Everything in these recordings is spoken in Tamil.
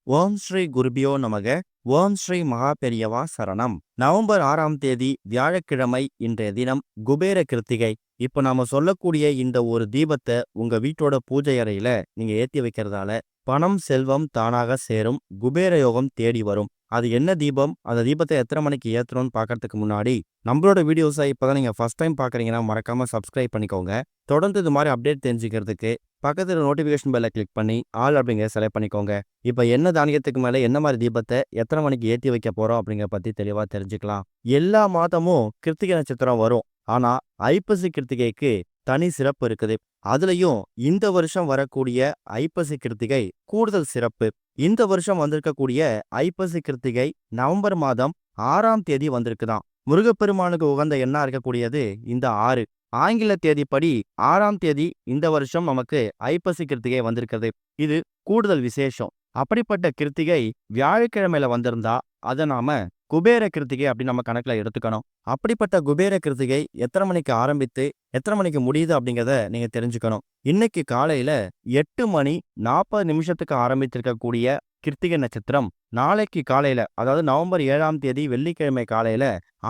ஓம் ஸ்ரீ குருபியோ நமக. ஓம் ஸ்ரீ மகா பெரியவா சரணம். நவம்பர் 6ஆம் தேதி வியாழக்கிழமை இன்றைய தினம் குபேர கிருத்திகை. இப்போ நாம சொல்லக்கூடிய இந்த ஒரு தீபத்தை உங்க வீட்டோட பூஜை அறையில நீங்க ஏத்தி வைக்கிறதால பணம் செல்வம் தானாக சேரும், குபேர யோகம் தேடி வரும். அது என்ன தீபம், அந்த தீபத்தை எத்தனை மணிக்கு ஏற்றணும்னு பார்க்கறதுக்கு முன்னாடி நம்மளோட வீடியோஸை இப்போதான் நீங்கள் ஃபர்ஸ்ட் டைம் பார்க்குறீங்கன்னா மறக்காமல் சப்ஸ்கிரைப் பண்ணிக்கோங்க. தொடர்ந்து இது மாதிரி அப்டேட் தெரிஞ்சுக்கிறதுக்கு பக்கத்தில் நோட்டிஃபிகேஷன் பெல்லை கிளிக் பண்ணி ஆல் அப்படிங்கிற செலக்ட் பண்ணிக்கோங்க. இப்போ என்ன தானியத்துக்கு மேலே என்ன மாதிரி தீபத்தை எத்தனை மணிக்கு ஏற்றி வைக்க போகிறோம் அப்படிங்கிற பற்றி தெளிவாக தெரிஞ்சுக்கலாம். எல்லா மாதமும் கிருத்திகை நட்சத்திரம் வரும். ஆனால் ஐப்பசி கிருத்திகைக்கு தனி சிறப்பு இருக்குது. அதுலயும் இந்த வருஷம் வரக்கூடிய ஐப்பசி கிருத்திகை கூடுதல் சிறப்பு. இந்த வருஷம் வந்திருக்கக்கூடிய ஐப்பசி கிருத்திகை நவம்பர் மாதம் 6ஆம் தேதி வந்திருக்குதான். முருகப்பெருமானுக்கு உகந்த எண்ணா இருக்கக்கூடியது இந்த 6. ஆங்கில தேதிப்படி 6ஆம் தேதி இந்த வருஷம் நமக்கு ஐப்பசி கிருத்திகை வந்திருக்கிறது. இது கூடுதல் விசேஷம். அப்படிப்பட்ட கிருத்திகை வியாழக்கிழமையில வந்திருந்தா அதை நாம குபேர கிருத்திகை அப்படின்னு நம்ம கணக்குல எடுத்துக்கணும். அப்படிப்பட்ட குபேர கிருத்திகை எத்தனை மணிக்கு ஆரம்பித்து எத்தனை மணிக்கு முடியுது அப்படிங்கிறத நீங்க தெரிஞ்சுக்கணும். இன்னைக்கு காலையில 8:40 ஆரம்பித்திருக்கக்கூடிய கிருத்திகை நட்சத்திரம் நாளைக்கு காலையில, அதாவது நவம்பர் 7ஆம் தேதி வெள்ளிக்கிழமை காலையில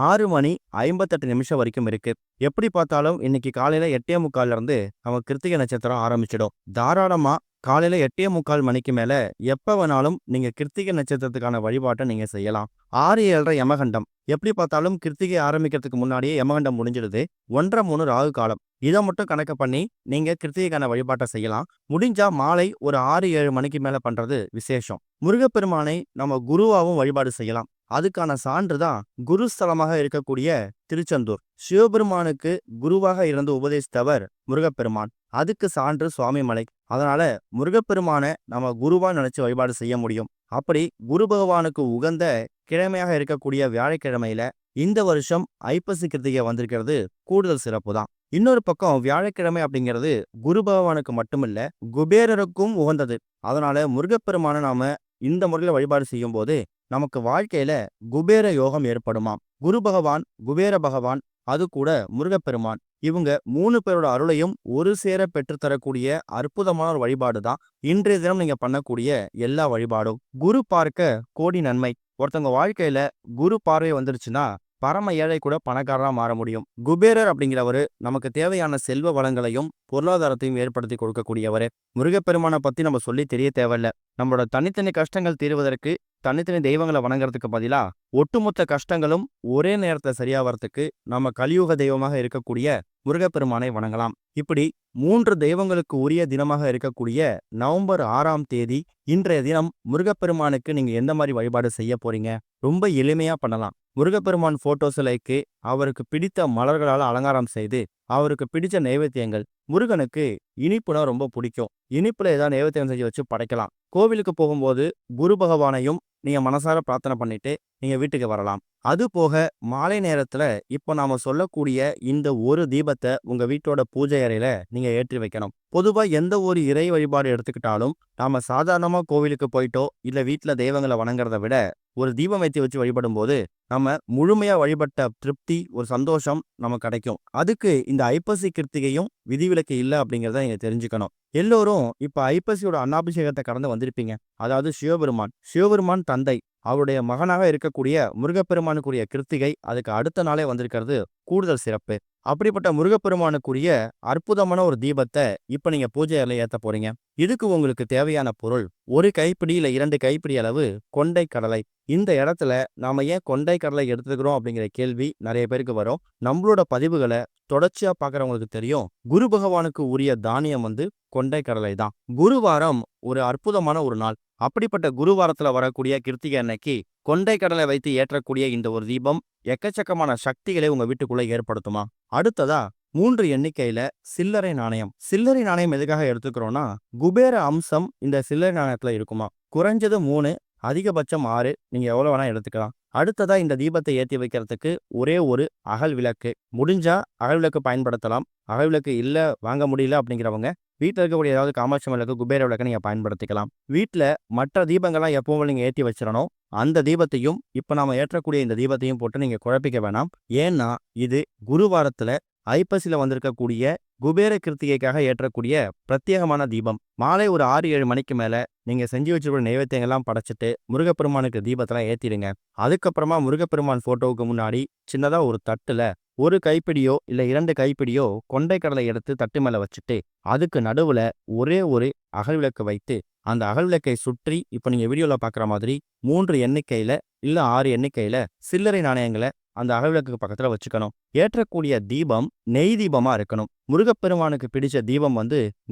6:58 வரைக்கும் இருக்கு. எப்படி பார்த்தாலும் இன்னைக்கு காலையில 8:45 இருந்து நம்ம கிருத்திகை நட்சத்திரம் ஆரம்பிச்சிடும். தாராளமா காலையில 8:45 மணிக்கு மேல எப்ப வேணாலும் நீங்க கிருத்திகை நட்சத்திரத்துக்கான வழிபாட்டை நீங்க செய்யலாம். 6:07 யமகண்டம். எப்படி பார்த்தாலும் கிருத்திகை ஆரம்பிக்கிறதுக்கு முன்னாடியே யமகண்டம் முடிஞ்சிடுது. 1:30 ராகு காலம். இதை மட்டும் கணக்கு பண்ணி நீங்க கிருத்திகைக்கான வழிபாட்டை செய்யலாம். முடிஞ்சா மாலை ஒரு 6-7 மணிக்கு மேல பண்றது விசேஷம். முருகப்பெருமானை நம்ம குருவாவும் வழிபாடு செய்யலாம். அதுக்கான சான்று தான் குருஸ்தலமாக இருக்கக்கூடிய திருச்செந்தூர். சிவபெருமானுக்கு குருவாக இருந்து உபதேசித்தவர் முருகப்பெருமான். அதுக்கு சான்று சுவாமிமலை. அதனால முருகப்பெருமான நம்ம குருவா நினைச்சு வழிபாடு செய்ய முடியும். அப்படி குரு பகவானுக்கு உகந்த கிழமையாக இருக்கக்கூடிய வியாழக்கிழமையில இந்த வருஷம் ஐப்பசி கிருத்திகை வந்திருக்கிறது கூடுதல் சிறப்பு தான். இன்னொரு பக்கம் வியாழக்கிழமை அப்படிங்கிறது குரு பகவானுக்கு மட்டுமில்ல, குபேரருக்கும் உகந்தது. அதனால முருகப்பெருமான நாம இந்த முறையில வழிபாடு செய்யும் போது நமக்கு வாழ்க்கையில குபேர யோகம் ஏற்படுமாம். குரு பகவான், குபேர பகவான், அது கூட முருகப்பெருமான், இவங்க 3 பேரோட அருளையும் ஒரு சேர பெற்றுத்தரக்கூடிய அற்புதமான ஒரு வழிபாடு தான் இன்றைய தினம் நீங்க பண்ணக்கூடிய எல்லா வழிபாடும். குரு பார்க்க கோடி நன்மை. ஒருத்தவங்க வாழ்க்கையில குரு பார்வை வந்துருச்சுன்னா பரம ஏழை கூட பணக்காரரா மாற முடியும். குபேரர் அப்படிங்கிறவரு நமக்கு தேவையான செல்வ வளங்களையும் பொருளாதாரத்தையும் ஏற்படுத்தி கொடுக்கக்கூடியவரு. முருகப்பெருமானை பத்தி நம்ம சொல்லி தெரிய தேவையில்ல. நம்மளோட தனித்தனி கஷ்டங்கள் தீர்வதற்கு தனித்தனி தெய்வங்களை வணங்குறதுக்கு பதிலா ஒட்டுமொத்த கஷ்டங்களும் ஒரே நேரத்துல சரியாவறதுக்கு நம்ம கலியுக தெய்வமாக இருக்கக்கூடிய முருகப்பெருமானை வணங்கலாம். இப்படி 3 தெய்வங்களுக்கு உரிய தினமாக இருக்கக்கூடிய நவம்பர் 6ஆம் தேதி இன்றைய தினம் முருகப்பெருமானுக்கு நீங்க எந்த மாதிரி வழிபாடு செய்ய போறீங்க? ரொம்ப எளிமையா பண்ணலாம். முருகப்பெருமான் போட்டோ சிலைக்கு அவருக்கு பிடித்த மலர்களால் அலங்காரம் செய்து அவருக்கு பிடிச்ச நைவேத்தியங்கள். முருகனுக்கு இனிப்புனா ரொம்ப பிடிக்கும். இனிப்புல ஏதாவது நைவேத்தியம் செஞ்சு வச்சு படைக்கலாம். கோவிலுக்கு போகும்போது குரு பகவானையும் நீங்க மனசார பிரார்த்தனை பண்ணிட்டு நீங்க வீட்டுக்கு வரலாம். அது போக மாலை நேரத்துல இப்போ நாம சொல்லக்கூடிய இந்த ஒரு தீபத்தை உங்க வீட்டோட பூஜை அறையில நீங்க ஏற்றி வைக்கணும். பொதுவா எந்த ஒரு இறை வழிபாடு எடுத்துக்கிட்டாலும் நாம சாதாரணமா கோவிலுக்கு போயிட்டோ இல்ல வீட்டுல தெய்வங்களை வணங்குறத விட ஒரு தீபம் ஏற்றி வச்சு வழிபடும் போது நம்ம முழுமையா வழிபட்ட திருப்தி, ஒரு சந்தோஷம் நமக்கு கிடைக்கும். அதுக்கு இந்த ஐப்பசி கிருத்திகையும் விதிவிலக்கு இல்லை அப்படிங்கிறத நீங்க தெரிஞ்சுக்கணும். எல்லோரும் இப்ப ஐப்பசியோட அன்னாபிஷேகத்தை கடந்து வந்திருப்பீங்க. அதாவது சிவபெருமான் தந்தை அவருடைய மகனாக இருக்கக்கூடிய முருகப்பெருமானுக்குரிய கிருத்திகை அதுக்கு அடுத்த நாளே வந்திருக்கிறது கூடுதல் சிறப்பு. அப்படிப்பட்ட முருகப்பெருமானுக்குரிய அற்புதமான ஒரு தீபத்தை இப்ப நீங்க பூஜை அறையில ஏத்த போறீங்க. இதுக்கு உங்களுக்கு தேவையான பொருள் ஒரு கைப்பிடி இல்ல 2 கைப்பிடி அளவு கொண்டை கடலை. இந்த இடத்துல நாம ஏன் கொண்டை கடலை எடுத்துக்கிறோம் அப்படிங்கிற கேள்வி நிறைய பேருக்கு வரும். நம்மளோட பதிவுகளை தொடர்ச்சியா பாக்குறவங்களுக்கு தெரியும், குரு பகவானுக்கு உரிய தானியம் கொண்டை கடலை தான். குருவாரம் ஒரு அற்புதமான ஒரு நாள். அப்படிப்பட்ட குருவாரத்துல வரக்கூடிய கிருத்திகை அன்னைக்கு கொண்டை கடலை வைத்து ஏற்றக்கூடிய இந்த ஒரு தீபம் எக்கச்சக்கமான சக்திகளை உங்க வீட்டுக்குள்ள ஏற்படுத்துமா. அடுத்ததா 3 எண்ணிக்கையில சில்லறை நாணயம். சில்லறை நாணயம் எதுக்காக எடுத்துக்கிறோம்னா குபேர அம்சம் இந்த சில்லறை நாணயத்துல இருக்குமா. குறைஞ்சது 3, அதிகபட்சம் 6, நீங்க எவ்வளவு வேணா எடுத்துக்கலாம். அடுத்ததா இந்த தீபத்தை ஏற்றி வைக்கிறதுக்கு ஒரே ஒரு அகல் விளக்கு. முடிஞ்சா அகல் விளக்கு பயன்படுத்தலாம். அகல் விளக்கு இல்ல, வாங்க முடியல அப்படிங்கிறவங்க வீட்டில் இருக்கக்கூடிய ஏதாவது காமாட்சி விளக்கு, குபேர விளக்கு நீங்க பயன்படுத்திக்கலாம். வீட்டில் மற்ற தீபங்கள்லாம் எப்பவும் நீங்க ஏற்றி வச்சிடணும். அந்த தீபத்தையும் இப்ப நாம ஏற்றக்கூடிய இந்த தீபத்தையும் போட்டு நீங்க குழப்பிக்க வேணாம். ஏன்னா இது குருவாரத்துல ஐப்பசியில வந்திருக்கக்கூடிய குபேர கிருத்திகைக்காக ஏற்றக்கூடிய பிரத்யேகமான தீபம். மாலை ஒரு 6-7 மணிக்கு மேல நீங்க செஞ்சு வச்சிருக்கிற நைவேத்தியங்கள்லாம் படைச்சிட்டு முருகப்பெருமானுக்கு தீபத்தெல்லாம் ஏத்திடுங்க. அதுக்கப்புறமா முருகப்பெருமான் போட்டோவுக்கு முன்னாடி சின்னதா ஒரு தட்டுல ஒரு கைப்பிடியோ இல்ல 2 கைப்பிடியோ கொண்டை கடலை எடுத்து தட்டு மேல வச்சுட்டு அதுக்கு நடுவுல ஒரே ஒரு அகல் விளக்கு வைத்து அந்த அகல் விளக்கை சுற்றி இப்ப நீங்க வீடியோல பாக்குற மாதிரி 3 எண்ணிக்கையில இல்ல 6 எண்ணிக்கையில சில்லறை நாணயங்களை அந்த அகல் விளக்குக்கு பக்கத்துல வச்சுக்கணும். ஏற்றக்கூடிய தீபம் நெய் தீபமா இருக்கணும். முருகப்பெருமானுக்கு பிடிச்ச தீபம்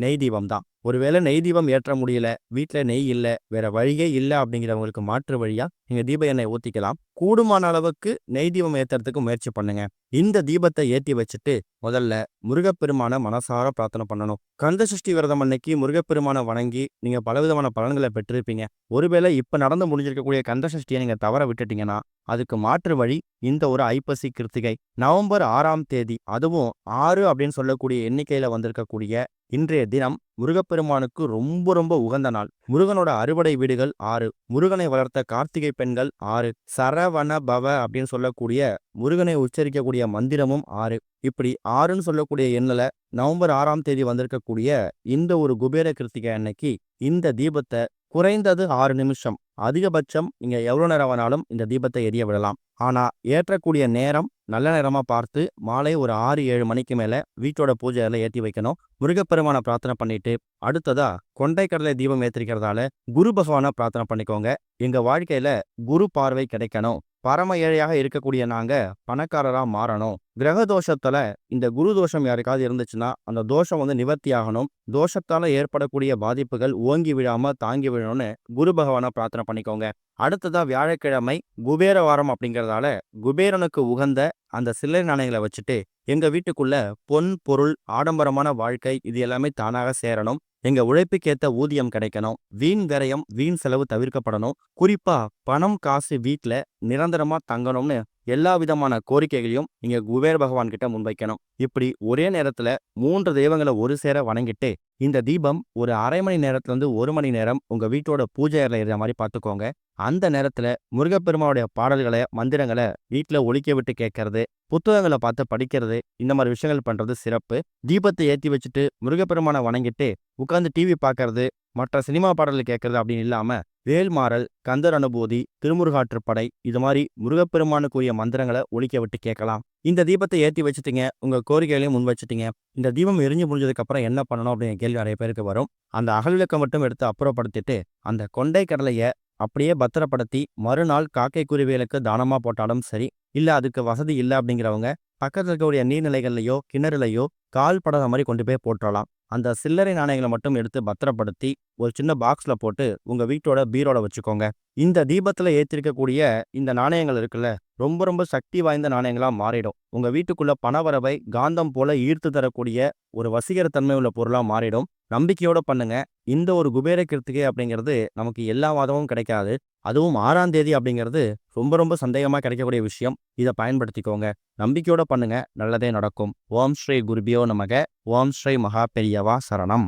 நெய் தீபம் தான். ஒருவேளை நெய் தீபம் ஏற்ற முடியல, வீட்டுல நெய் இல்ல, வேற வழியே இல்ல அப்படிங்கிறவங்களுக்கு மாற்று வழியா நீங்க தீப எண்ணெய் ஊத்திக்கலாம். கூடுமான அளவுக்கு நெய் தீபம் ஏத்துறதுக்கு முயற்சி பண்ணுங்க. இந்த தீபத்தை ஏத்தி வச்சுட்டு முதல்ல முருகப்பெருமான மனசார பிரார்த்தனை பண்ணணும். கந்த சஷ்டி விரதம் அன்னைக்கு முருகப்பெருமான வணங்கி நீங்க பலவிதமான பலன்களை பெற்றிருப்பீங்க. ஒருவேளை இப்ப நடந்து முடிஞ்சிருக்கக்கூடிய கந்த சஷ்டியை நீங்க தவற விட்டுட்டீங்கன்னா அதுக்கு மாற்று வழி இந்த ஒரு ஐப்பசி கிருத்திகை நவம்பர் 6ஆம் தேதி, அதுவும் 6 அப்படின்னு சொல்லக்கூடிய எண்ணிக்கையில வந்திருக்கக்கூடிய இன்றைய தினம் முருகப்பெருமானுக்கு ரொம்ப ரொம்ப உகந்த நாள். முருகனோட அறுவடை வீடுகள் 6, முருகனை வளர்த்த கார்த்திகை பெண்கள் 6, சரவண பவ அப்படின்னு சொல்லக்கூடிய முருகனை உச்சரிக்கக்கூடிய மந்திரமும் 6. இப்படி 6ன்னு சொல்லக்கூடிய எண்ணில் நவம்பர் 6ஆம் தேதி வந்திருக்கக்கூடிய இந்த ஒரு குபேர கிருத்திகை அன்னைக்கு இந்த தீபத்தை குறைந்தது 6 நிமிஷம், அதிகபட்சம் நீங்க எவ்வளவு நேரம் வேணாலும் இந்த தீபத்தை எரிய விடலாம். ஆனா ஏற்றக்கூடிய நேரம் நல்ல நேரமா பார்த்து மாலை ஒரு 6-7 மணிக்கு மேல வீட்டோட பூஜை அறையில ஏற்றி வைக்கணும். முருகப்பெருமான பிரார்த்தனை பண்ணிட்டு அடுத்ததா கொண்டை கடலை தீபம் ஏற்றிருக்கிறதால குரு பகவானை பிரார்த்தனை பண்ணிக்கோங்க. எங்க வாழ்க்கையில குரு பார்வை கிடைக்கணும், பரம ஏழையாக இருக்கக்கூடிய நாங்க பணக்காரரா மாறணும், கிரக தோஷத்துல இந்த குரு தோஷம் யாருக்காவது இருந்துச்சுன்னா அந்த தோஷம் நிவர்த்தி ஆகணும், தோஷத்தால ஏற்படக்கூடிய பாதிப்புகள் ஓங்கி விழாம தாங்கி விழணும்னு குரு பகவானை பிரார்த்தனை பண்ணிக்கோங்க. அடுத்ததா வியாழக்கிழமை குபேர வாரம் அப்படிங்கிறதால குபேரனுக்கு உகந்த அந்த சில்லறை நாணயங்களை வச்சுட்டு எங்க வீட்டுக்குள்ள பொன் பொருள் ஆடம்பரமான வாழ்க்கை இது எல்லாமே தானாக சேரணும், எங்க உழைப்புக்கேத்த ஊதியம் கிடைக்கணும், வீண் விரயம் வீண் செலவு தவிர்க்கப்படணும், குறிப்பா பணம் காசு வீட்டுல நிரந்தரமா தங்கணும்னு எல்லா விதமான கோரிக்கைகளையும் நீங்க குபேர பகவான் கிட்ட முன்வைக்கணும். இப்படி ஒரே நேரத்துல 3 தெய்வங்களை ஒரு சேர வணங்கிட்டு இந்த தீபம் ஒரு அரை மணி நேரத்துல இருந்து 1 மணி நேரம் உங்க வீட்டோட பூஜை அறையில இருக்கிற மாதிரி பார்த்துக்கோங்க. அந்த நேரத்துல முருகப்பெருமானுடைய பாடல்களை மந்திரங்களை வீட்டுல ஒலிக்க விட்டு கேட்கறது, புத்தகங்களை பார்த்து படிக்கிறது, இந்த மாதிரி விஷயங்கள் பண்றது சிறப்பு. தீபத்தை ஏற்றி வச்சுட்டு முருகப்பெருமானை வணங்கிட்டு உட்கார்ந்து டிவி பார்க்கறது, மற்ற சினிமா பாடல்கள் கேட்கறது அப்படின்னு இல்லாம வேல்மாறல், கந்தர் அனுபூதி, திருமுருகாற்றுப்படை இது மாதிரி முருகப்பெருமானுக்குரிய மந்திரங்களை ஒலிக்க விட்டு கேட்கலாம். இந்த தீபத்தை ஏற்றி வச்சுட்டீங்க, உங்க கோரிக்கைகளையும் முன் வச்சுட்டீங்க. இந்த தீபம் எரிஞ்சு முடிஞ்சதுக்கு அப்புறம் என்ன பண்ணணும் அப்படிங்கிற கேள்வி நிறைய பேருக்கு வரும். அந்த அகல் விளக்கை மட்டும் எடுத்து அப்புறப்படுத்திட்டு அந்த கொண்டை கடலையை அப்படியே பத்திரப்படுத்தி மறுநாள் காக்கை குருவிகளுக்கு தானமா போட்டாலும் சரி, இல்ல அதுக்கு வசதி இல்லை அப்படிங்கிறவங்க பக்கத்துல இருக்கக்கூடிய நீர்நிலைகள்லையோ கிணறுலையோ கால் படாத மாதிரி கொண்டு போய் போட்டுடலாம். அந்த சில்லறை நாணயங்களை மட்டும் எடுத்து பத்திரப்படுத்தி ஒரு சின்ன பாக்ஸ்ல போட்டு உங்க வீட்டோட பீரோட வச்சுக்கோங்க. இந்த தீபத்துல ஏற்றிருக்கக்கூடிய இந்த நாணயங்கள் இருக்குல்ல, ரொம்ப ரொம்ப சக்தி வாய்ந்த நாணயங்களா மாறிடும். உங்க வீட்டுக்குள்ள பணவரவை காந்தம் போல ஈர்த்து தரக்கூடிய ஒரு வசீகர தன்மை உள்ள பொருளா மாறிடும். நம்பிக்கையோட பண்ணுங்க. இந்த ஒரு குபேர கிருத்திகை அப்படிங்கிறது நமக்கு எல்லா வாதமும் கிடைக்காது. அதுவும் 6ஆம் தேதி அப்படிங்கிறது ரொம்ப ரொம்ப சந்தேகமா கிடைக்கக்கூடிய விஷயம். இதை பயன்படுத்திக்கோங்க. நம்பிக்கையோட பண்ணுங்க, நல்லதே நடக்கும். ஓம் ஸ்ரீ குருபியோ நமக. ஓம் ஸ்ரீ மகா பெரியவா சரணம்.